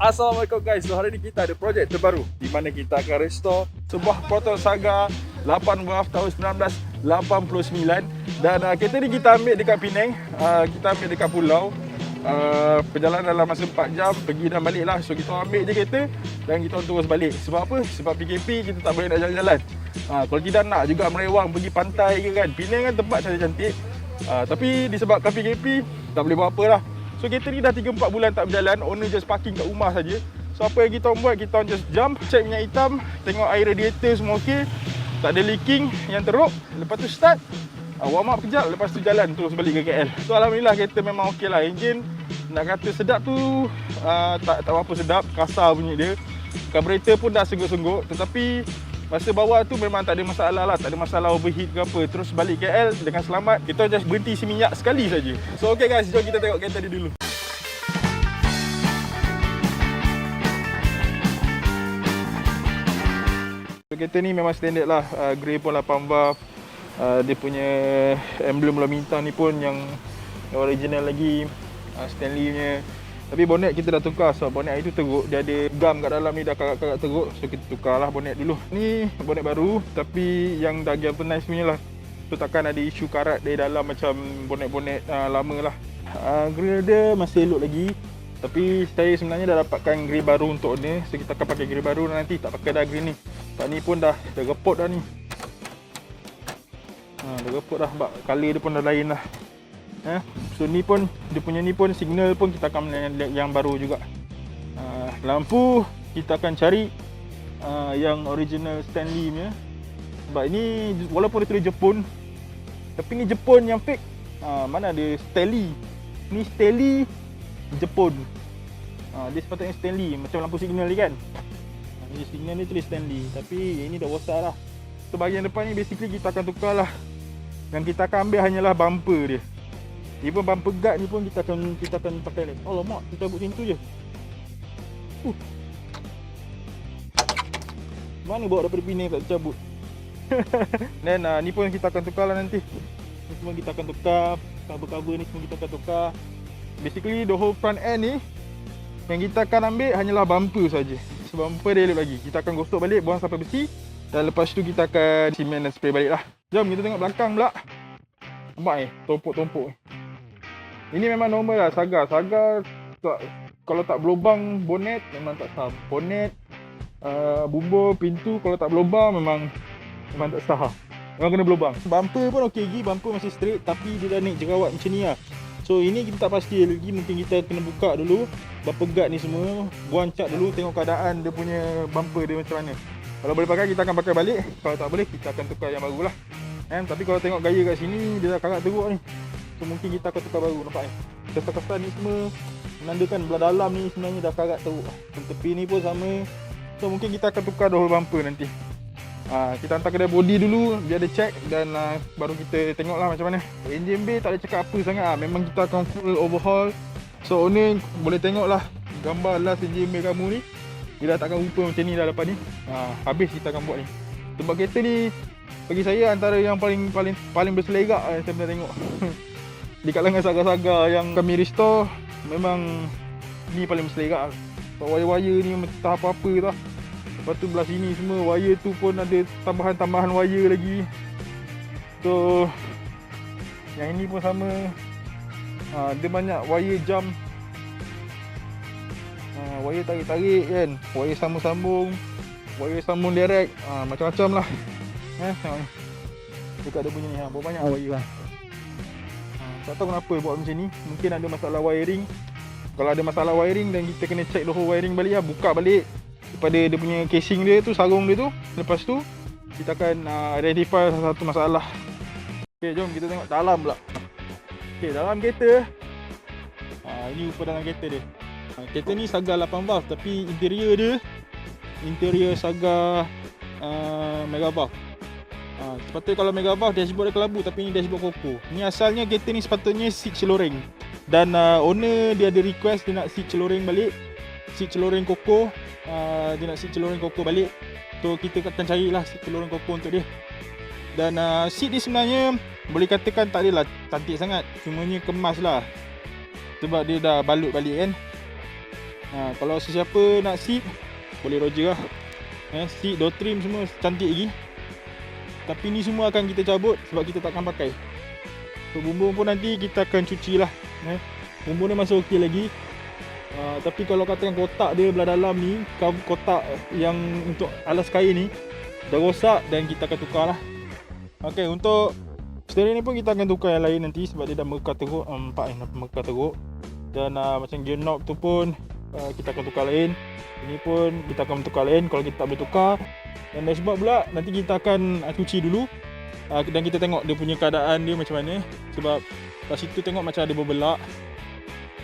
Assalamualaikum guys, so hari ni kita ada projek terbaru di mana kita akan restore sebuah Proton Saga 8 valve tahun 1989. Dan kereta ni kita ambil dekat Penang, kita ambil dekat pulau. Perjalanan dalam masa 4 jam, pergi dan balik lah. So kita ambil je kereta dan kita terus balik. Sebab apa? Sebab PKP kita tak boleh nak jalan-jalan. Kalau kita nak juga merewang pergi pantai ke kan, Penang kan tempat cantik-cantik. Tapi disebabkan PKP tak boleh buat apa lah. So kereta ni dah 3-4 bulan tak berjalan. Owner just parking kat rumah saja. So apa yang kita buat, kita just jump, check minyak hitam, tengok air radiator semua okey, tak ada leaking yang teruk. Lepas tu start, warm up kejap, lepas tu jalan terus balik ke KL. So alhamdulillah kereta memang okey lah. Enjin nak kata sedap tu tak berapa sedap, kasar bunyi dia. Carburetor pun dah sengguk-sengguk, tetapi masa bawah tu memang tak ada masalah lah, tak ada masalah overheat ke apa. Terus balik KL dengan selamat. Kita just berhenti isi minyak sekali saja. So okey guys, jom kita tengok kereta ni dulu. So, kereta ni memang standard lah, grey pun 8 valve. Dia punya emblem lalu bintang ni pun yang original lagi, Stanley punya. Tapi bonnet kita dah tukar sebab bonnet itu teruk. Dia ada gam kat dalam ni, dah karat-karat teruk. So kita tukarlah bonnet dulu. Ni bonnet baru tapi yang dah galvanized punya lah. So takkan ada isu karat dari dalam macam bonnet-bonnet lama lah. Grill dia masih elok lagi. Tapi saya sebenarnya dah dapatkan grill baru untuk ni. So kita akan pakai grill baru nanti, tak pakai dah grill ni. Sebab ni pun dah repot dah ni. Dah repot dah sebab color dia pun dah lain lah. So ni pun, dia punya ni pun signal pun kita akan yang baru juga. Lampu kita akan cari yang original Stanley punya. Sebab ini walaupun dia tulis Jepun, tapi ni Jepun yang fake. Mana ada Stanley. Ni Stanley Jepun. Dia sepatutnya Stanley, macam lampu signal ni kan. Ni signal ni tulis Stanley, tapi ini dah rosak lah. So bahagian depan ni basically kita akan tukar lah. Dan kita akan ambil hanyalah bumper dia. Even bumper guard ni pun kita akan pakai ni. Alamak, kita buat macam tu je. Mana bawa daripada Penang tak tercabut. Dan ni pun kita akan tukar lah nanti. Ni semua kita akan tukar. Cover-cover ni semua kita akan tukar. Basically the whole front end ni yang kita akan ambil hanyalah bumper saja. So bumper dia elok lagi. Kita akan gosok balik, buang sampah besi. Dan lepas tu kita akan simen dan spray balik lah. Jom kita tengok belakang pula. Nampak tompok-tompok. Ini memang normal lah Saga. Saga kalau tak berlubang bonnet memang tak sah. Bonnet, bumbur, pintu kalau tak berlubang memang tak sah. Memang kena berlubang. Bumper pun okey lagi, bumper masih straight tapi dia dah naik jerawat macam ni lah. So ini kita tak pasti lagi, mungkin kita kena buka dulu bumper guard ni semua, buang cat dulu, tengok keadaan dia punya bumper dia macam mana. Kalau boleh pakai kita akan pakai balik, kalau tak boleh kita akan tukar yang baru lah. Tapi kalau tengok gaya kat sini dia dah karat teruk ni. So mungkin kita akan tukar baru, nampak ni. Kesar-kesar ni semua menandakan belah dalam ni sebenarnya dah karat teruk. Dan tepi ni pun sama. So mungkin kita akan tukar the whole bumper nanti. Kita hantar kedai body dulu, biar dia check dan baru kita tengoklah macam mana. Engine bay tak ada cakap apa sangat lah. Memang kita akan full overhaul. So owner boleh tengoklah gambar last engine bay kamu ni. Dia dah takkan rupa macam ni dah lepas ni. Habis kita akan buat ni. Sebab kereta ni bagi saya antara yang paling berselerak yang saya pernah tengok. Di kalangan saga-saga yang kami restore, memang ni paling berselerak. Wire-wire ni tak apa-apa tau. Lepas tu belah sini semua wire tu pun ada tambahan-tambahan wire lagi. So yang ini pun sama. Dia banyak wire jump, wire tarik-tarik kan, wire sambung-sambung, wire sambung direct, macam-macam lah. Tengok ni, dekat dia punya ni, berapa banyak wire lah. Tak tahu kenapa buat macam ni. Mungkin ada masalah wiring. Kalau ada masalah wiring dan kita kena check the whole wiring balik lah. Buka balik daripada dia punya casing dia tu, sarung dia tu. Lepas tu kita akan identify satu masalah. Ok, jom kita tengok dalam pula. Ok, dalam kereta. Ini rupa dalam kereta dia. Kereta ni Saga 8 valve tapi interior Saga Mega valve. Sepatutnya kalau Mega valve dashboard dia kelabu, tapi ni dashboard Coco. Ni asalnya kereta ni sepatutnya seat celoreng. Dan owner dia ada request dia nak seat celoreng balik. Seat celoreng Coco. Dia nak seat celoreng Coco balik. So kita akan carilah seat celoreng Coco untuk dia. Dan seat dia sebenarnya boleh katakan tak adalah cantik sangat. Cumanya kemas lah. Sebab dia dah balut balik kan. Kalau sesiapa nak seat, boleh Roger lah. Seat, door trim semua cantik lagi. Tapi ni semua akan kita cabut sebab kita takkan pakai. So bumbung pun nanti kita akan cuci lah. Bumbung ni masih okey lagi. Tapi kalau katakan kotak dia belah dalam ni, kotak yang untuk alas kain ni dah rosak dan kita akan tukar lah. Okay, untuk steering ni pun kita akan tukar yang lain nanti sebab dia dah mekar teruk. Nampak mekar teruk. Dan macam gear knob tu pun kita akan tukar lain. Ini pun kita akan tukar lain kalau kita tak boleh tukar. Dan dashboard pula nanti kita akan cuci dulu. Dan kita tengok dia punya keadaan dia macam mana. Sebab kat situ tengok macam ada berbelak.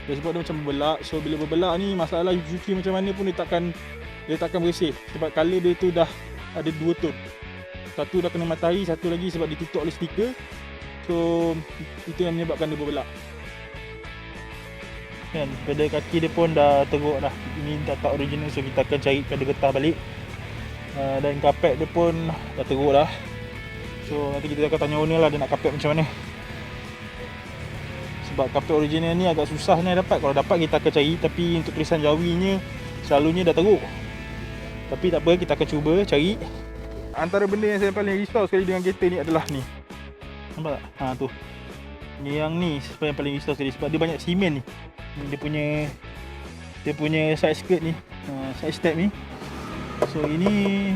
Dashboard dia macam berbelak. So bila berbelak ni, masalah cuci macam mana pun dia takkan bersih. Sebab colour dia tu dah ada dua tone. Satu dah kena matahari, satu lagi sebab ditutup oleh stiker. So itu yang menyebabkan dia berbelak. Kan, pedal kaki dia pun dah teruk dah. Ini dah tak original, so kita akan cari pedal getah balik. Dan kapet dia pun dah teruk dah. So nanti kita akan tanya owner lah dia nak kapet macam mana. Sebab kapet original ni agak susah ni dapat. Kalau dapat kita akan cari, tapi untuk tulisan Jawinya selalunya dah teruk. Tapi tak apa, kita akan cuba cari. Antara benda yang saya paling risau sekali dengan kereta ni adalah ni. Nampak tak? Tu. Ni yang ni yang paling risau sekali sebab dia banyak simen ni. Dia punya side skirt ni, side step ni. So ini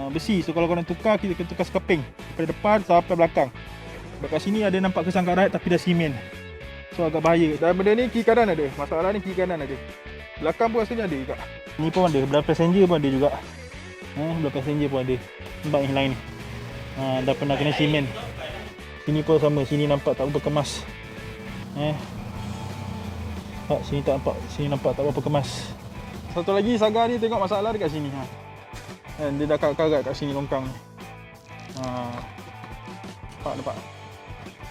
besi. So kalau korang tukar, kita akan tukar skaping daripada depan sampai belakang. Sebab kat sini ada nampak kesan karat tapi dah simen. So agak bahaya. Dan benda ni kiri kanan ada. Masalah ni kiri kanan ada. Belakang pun rasanya ada juga. Ni pun ada, belah passenger pun ada juga. Belah passenger pun ada. Nampak yang lain ni. Dah pernah kena simen. Sini pun sama, sini nampak tak berapa kemas. Sini tak nampak, sini nampak tak berapa kemas. Satu lagi Saga ni tengok masalah dekat sini. Dia dah karat-karat kat sini longkang ni. Nampak.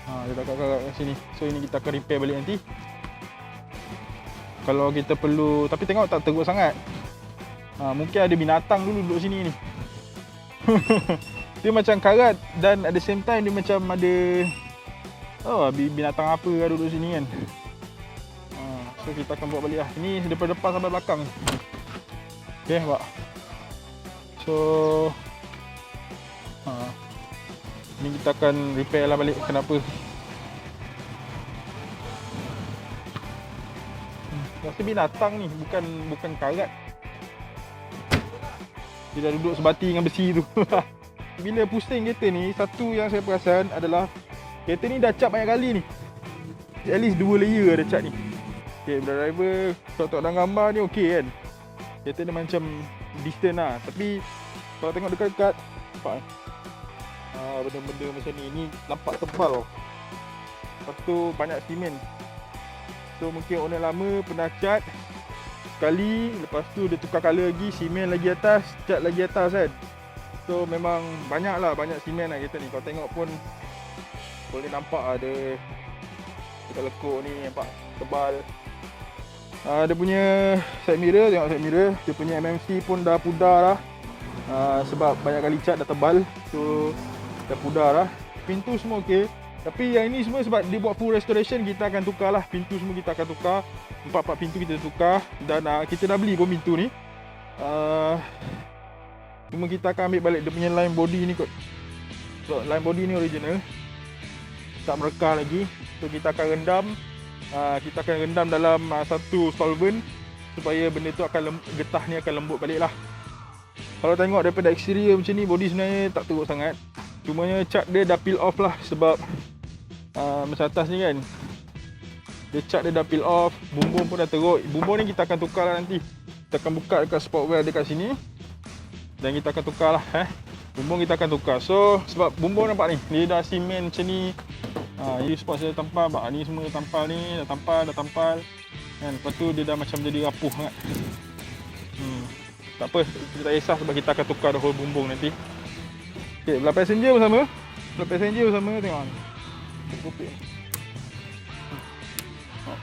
Dia dah karat-karat kat sini. So ini kita akan repair balik nanti. Kalau kita perlu, tapi tengok tak teruk sangat. Mungkin ada binatang dulu duduk sini ni. Dia macam karat dan at the same time dia macam ada binatang apa duduk sini kan. So kita akan buat balik lah. Ini daripada depan sampai belakang. Okay, nampak. So ini kita akan repair lah balik. Kenapa? Rasa binatang ni, bukan karat. Dia dah duduk sebati dengan besi tu. Bila pusing kereta ni, satu yang saya perasan adalah kereta ni dah cat banyak kali ni. At least 2 layer ada cat ni. Okay, driver tok dalam gambar ni okey kan. Kereta dia macam distant lah. Tapi kalau tengok dekat-dekat, nampak benda-benda macam ni nampak tebal tau. Lepas tu banyak simen. So mungkin owner lama pernah cat sekali, lepas tu dia tukar colour lagi, simen lagi atas, cat lagi atas kan. So memang banyak simen lah kereta ni. Kalau tengok pun boleh nampak ada dekat lekuk ni, nampak tebal. Dia punya side mirror, tengok side mirror. Dia punya MMC pun dah pudar lah. Sebab banyak kali cat dah tebal. So dah pudar lah. Pintu semua okey. Tapi yang ini semua sebab dia buat full restoration, kita akan tukar lah. Pintu semua kita akan tukar. 4 pintu kita tukar. Dan kita dah beli pun pintu ni. Cuma kita akan ambil balik dia punya line body ni kot. So line body ni original, tak merekah lagi. So kita akan rendam. Kita akan rendam dalam satu solvent supaya benda tu akan getah ni akan lembut balik lah. Kalau tengok daripada exterior macam ni, body sebenarnya tak teruk sangat. Cumanya cat dia dah peel off lah. Sebab macam atas ni kan, dia cat dia dah peel off. Bumbung pun dah teruk. Bumbung ni kita akan tukar lah nanti. Kita akan buka dekat sport wear dekat sini. Dan kita akan tukar lah. Bumbung kita akan tukar. So sebab bumbung nampak ni, dia dah simen macam ni. Ini sport saya tampal. Ni semua tampal ni. Dah tampal kan. Lepas tu dia dah macam jadi rapuh sangat. Tak apa, kita tak kisah sebab kita akan tukar the whole bumbung nanti. Okay, belah passenger pun sama. Tengok ni. Kopik.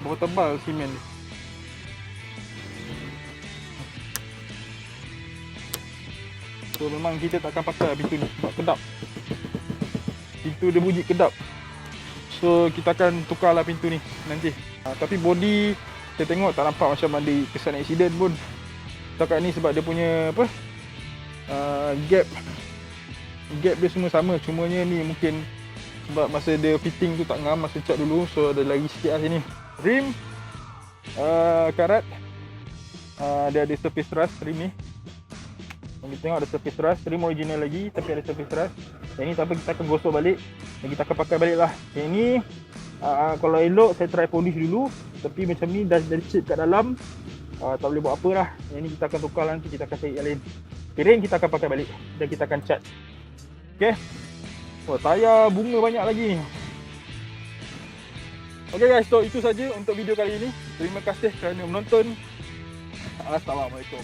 Berapa tebal simen ni. So memang kita tak akan pakai pintu ni sebab kedap. Pintu dia bunyi kedap. So kita akan tukarlah pintu ni nanti. Tapi body Kita tengok tak nampak macam ada kesan accident pun. Setakat ni sebab dia punya apa, gap dia semua sama. Cumanya ni mungkin sebab masa dia fitting tu tak ngam masa cat dulu, so ada lagi sikit lah sini. Rim karat, dia ada surface rust rim ni. Kita tengok ada surface rust, rim original lagi tapi ada surface rust. Yang ni tak apa, kita akan gosok balik dan kita akan pakai balik lah. Yang ni kalau elok saya try polish dulu, tapi macam ni dah chip kat dalam, tak boleh buat apa lah. Yang ni kita akan tukar lah, nanti kita akan cari yang lain. Rim kita akan pakai balik dan kita akan cat. Okay. Oh, tayar bunga banyak lagi ni. Okay guys, so itu saja untuk video kali ini. Terima kasih kerana menonton. Assalamualaikum.